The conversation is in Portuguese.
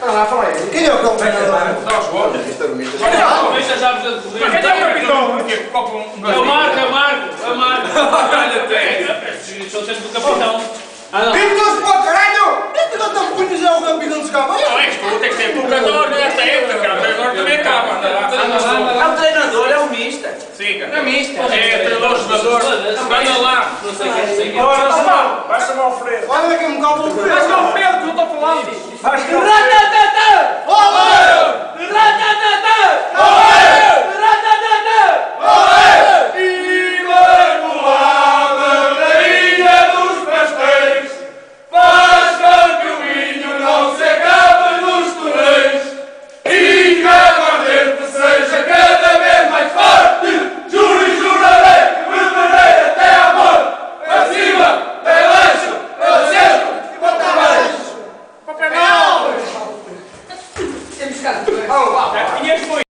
Fala lá, fala aí. Quem é o cão? Dá os gols. Deixa já vos a correr. Quem é o capitão? Porque copa um É o Marco, é o Marco, é o Marco. Olha até. Só temos o capitão. Ah não. Pintos para o caralho! Este não está punhos é o campeão dos cabos. Não, és tu, tem que ser provocador nesta época, cara. Agora também acaba. É o treinador, é o mister. Siga. É mister. É, treinador, jogador. Anda lá. Não sei quem, não sei quem. Ora, Samuel, vai chamar o Freire. Olha aqui um cabo do Pedro. Vai chamar o Pedro, que eu estou falando. Vai chamar o Pedro. Ratatata! Olé! Ratatata! Imaculada Rainha dos Pastéis, faz com que o vinho não se acabe nos torneis e que a aguardente seja cada vez mais forte. Juro e jurarei que beberei até à morte. Para cima, para baixo, para centro e para baixo. Para o canal! Temos cá.